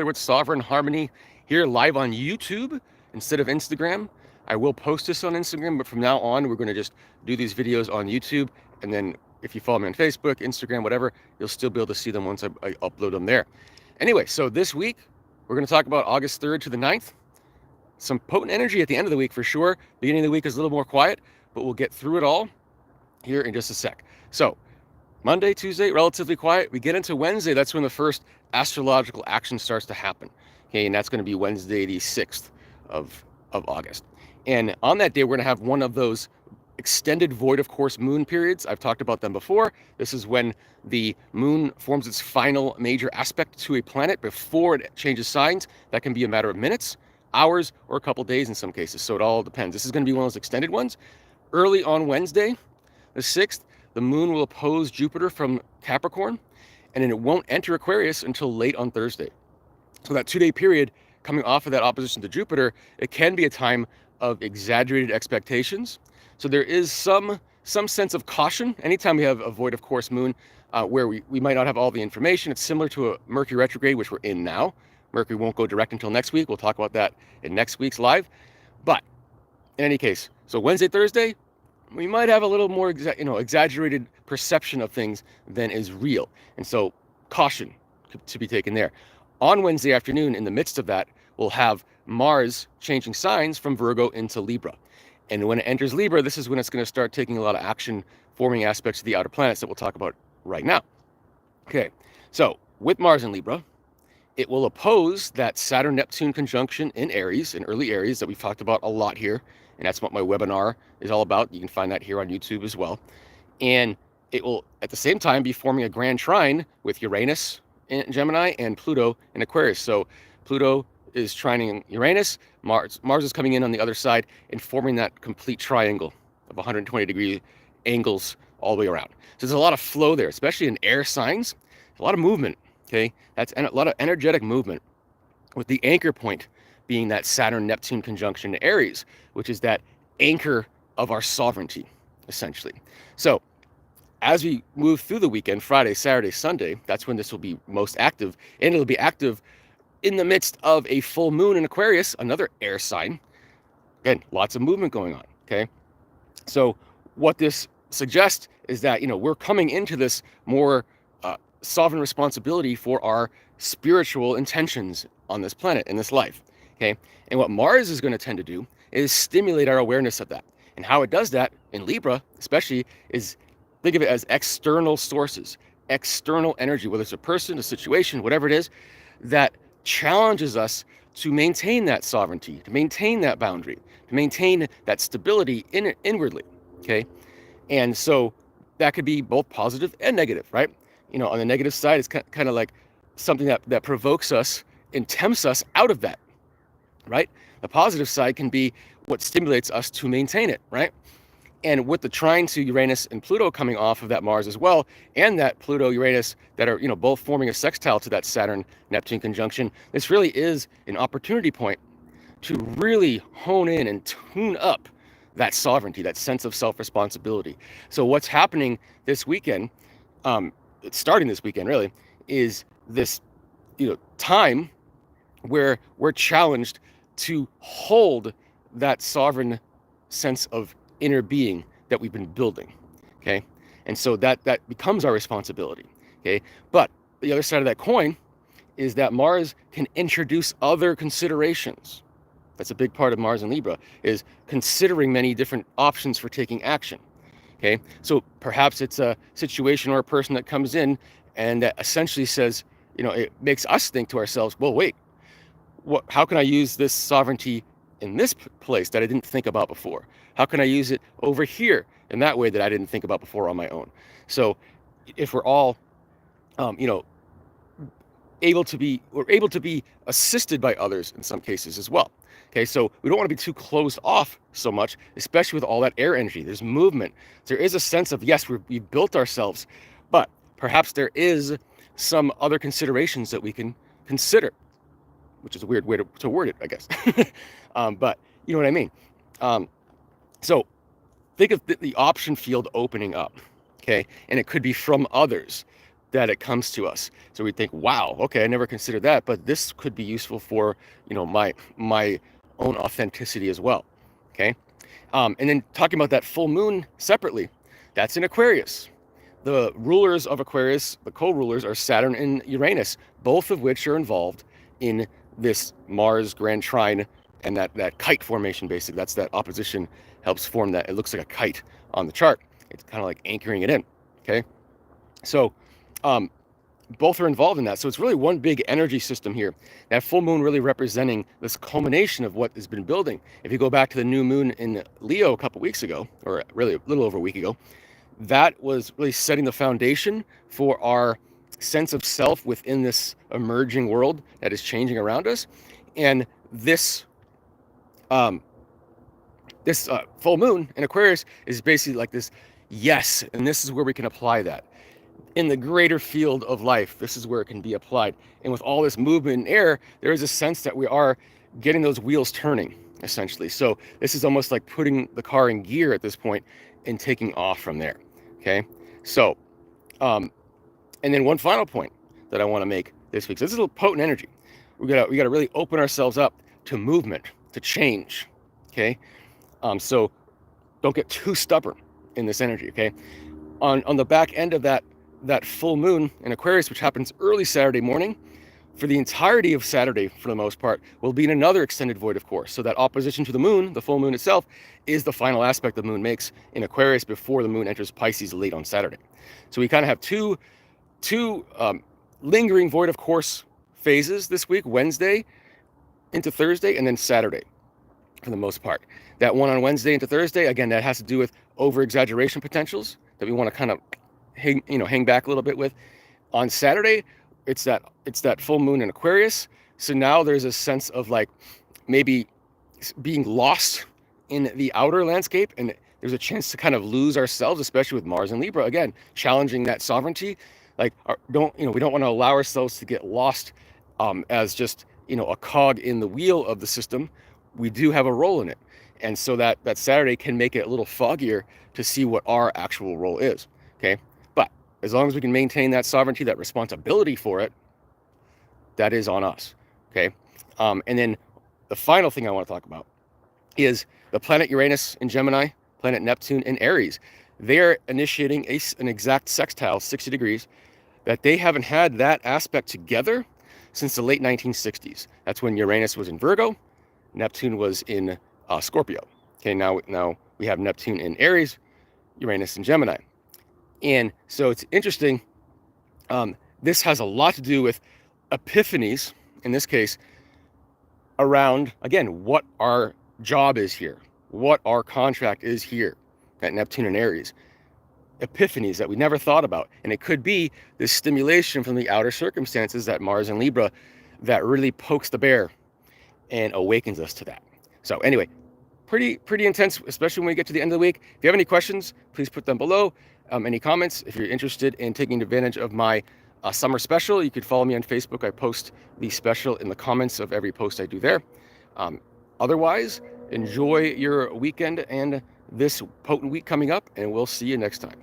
with Sovereign Harmony here live on YouTube instead of Instagram. I will post this on Instagram, but from now on, we're going to just do these videos on YouTube. And then if you follow me on Facebook, Instagram, whatever, you'll still be able to see them once I upload them there. Anyway, so this week, we're going to talk about August 3rd to the 9th. Some potent energy at the end of the week for sure. Beginning of the week is a little more quiet, but we'll get through it all here in just a sec. So Monday, Tuesday, relatively quiet. We get into Wednesday. That's when the first astrological action starts to happen. Okay, and that's going to be Wednesday, the 6th of August. And on that day, we're going to have one of those extended void of course moon periods. I've talked about them before. This is when the moon forms its final major aspect to a planet before it changes signs. That can be a matter of minutes, hours, or a couple days in some cases. So it all depends. This is going to be one of those extended ones. Early on Wednesday, the 6th, the moon will oppose Jupiter from Capricorn, and then it won't enter Aquarius until late on Thursday. So that 2-day period coming off of that opposition to Jupiter, it can be a time of exaggerated expectations. So there is some sense of caution anytime we have a void of course moon where we might not have all the information. It's similar to a Mercury retrograde, which we're in now. Mercury won't go direct until next week. We'll talk about that in next week's live. But in any case, so Wednesday, Thursday, we might have a little more exaggerated perception of things than is real. And so caution to be taken there. On Wednesday afternoon, in the midst of that, we'll have Mars changing signs from Virgo into Libra. And when it enters Libra, this is when it's going to start taking a lot of action, forming aspects of the outer planets that we'll talk about right now. Okay, so with Mars in Libra, it will oppose that Saturn-Neptune conjunction in Aries, in early Aries, that we've talked about a lot here. And that's what my webinar is all about. You can find that here on YouTube as well. And it will, at the same time, be forming a grand trine with Uranus in Gemini and Pluto in Aquarius. So Pluto is trining Uranus, Mars is coming in on the other side and forming that complete triangle of 120-degree angles all the way around. So there's a lot of flow there, especially in air signs, a lot of movement, okay? That's a lot of energetic movement, with the anchor point being that Saturn-Neptune conjunction in Aries, which is that anchor of our sovereignty, essentially. So as we move through the weekend, Friday, Saturday, Sunday, that's when this will be most active, and it'll be active in the midst of a full moon in Aquarius, another air sign. Again, lots of movement going on, okay? So what this suggests is that, we're coming into this more sovereign responsibility for our spiritual intentions on this planet, in this life, okay? And what Mars is going to tend to do is stimulate our awareness of that. And how it does that in Libra, especially, is think of it as external sources, external energy, whether it's a person, a situation, whatever it is, that challenges us to maintain that sovereignty, to maintain that boundary, to maintain that stability inwardly, okay? And so that could be both positive and negative, right? On the negative side, it's kind of like something that provokes us and tempts us out of that, right? The positive side can be what stimulates us to maintain it, right? And with the trine to Uranus and Pluto coming off of that Mars as well, and that Pluto-Uranus that are, both forming a sextile to that Saturn-Neptune conjunction, this really is an opportunity point to really hone in and tune up that sovereignty, that sense of self-responsibility. So what's happening this weekend, starting this weekend really, is this, time where we're challenged to hold that sovereign sense of inner being that we've been building, okay? And so that becomes our responsibility, okay? But the other side of that coin is that Mars can introduce other considerations. That's a big part of Mars in Libra, is considering many different options for taking action, okay? So perhaps it's a situation or a person that comes in and that essentially says, it makes us think to ourselves, well, wait, how can I use this sovereignty in this place that I didn't think about before? How can I use it over here in that way that I didn't think about before on my own? So if we're all, able to be assisted by others in some cases as well. Okay, so we don't want to be too closed off so much, especially with all that air energy. There's movement. There is a sense of, yes, we've built ourselves, but perhaps there is some other considerations that we can consider, which is a weird way to word it, I guess. But you know what I mean? So think of the option field opening up, okay? And it could be from others that it comes to us. So we think, wow, okay, I never considered that, but this could be useful for, my own authenticity as well. Okay. And then talking about that full moon separately, that's in Aquarius. The rulers of Aquarius, the co-rulers, are Saturn and Uranus, both of which are involved in this Mars grand trine and that kite formation, basically. That's that opposition helps form that. It looks like a kite on the chart. It's kind of like anchoring it in, okay? So both are involved in that. So it's really one big energy system here. That full moon really representing this culmination of what has been building. If you go back to the new moon in Leo a couple weeks ago, or really a little over a week ago, that was really setting the foundation for our sense of self within this emerging world that is changing around us. And this full moon in Aquarius is basically like this, yes, and this is where we can apply that. In the greater field of life, this is where it can be applied. And with all this movement in air, there is a sense that we are getting those wheels turning, essentially. So this is almost like putting the car in gear at this point and taking off from there. Okay, so and then one final point that I want to make this week. So this is a little potent energy. We gotta really open ourselves up to movement, to change. Okay, so don't get too stubborn in this energy. Okay, on the back end of that full moon in Aquarius, which happens early Saturday morning, for the entirety of Saturday, for the most part, will be in another extended void, of course. So that opposition to the moon, the full moon itself, is the final aspect the moon makes in Aquarius before the moon enters Pisces late on Saturday. So we kind of have two lingering void of course phases this week, Wednesday into Thursday, and then Saturday for the most part. That one on Wednesday into Thursday, again, that has to do with over-exaggeration potentials that we want to kind of hang back a little bit with. On Saturday, it's that full moon in Aquarius. So now there's a sense of like maybe being lost in the outer landscape, and there's a chance to kind of lose ourselves, especially with Mars and Libra, again, challenging that sovereignty. Like, we don't want to allow ourselves to get lost as just, a cog in the wheel of the system. We do have a role in it. And so that Saturday can make it a little foggier to see what our actual role is. Okay. But as long as we can maintain that sovereignty, that responsibility for it, that is on us. Okay. And then the final thing I want to talk about is the planet Uranus in Gemini, planet Neptune in Aries. They're initiating an exact sextile, 60 degrees, that they haven't had that aspect together since the late 1960s. That's when Uranus was in Virgo, Neptune was in Scorpio. Okay, now we have Neptune in Aries, Uranus in Gemini. And so it's interesting. This has a lot to do with epiphanies, in this case, around, again, what our job is here, what our contract is here at Neptune and Aries. Epiphanies that we never thought about. And it could be this stimulation from the outer circumstances, that Mars and Libra, that really pokes the bear and awakens us to that. So anyway, pretty intense, especially when we get to the end of the week. If you have any questions, please put them below. Any comments. If you're interested in taking advantage of my summer special, you could follow me on Facebook. I post the special in the comments of every post I do there. Otherwise, enjoy your weekend and this potent week coming up, and we'll see you next time.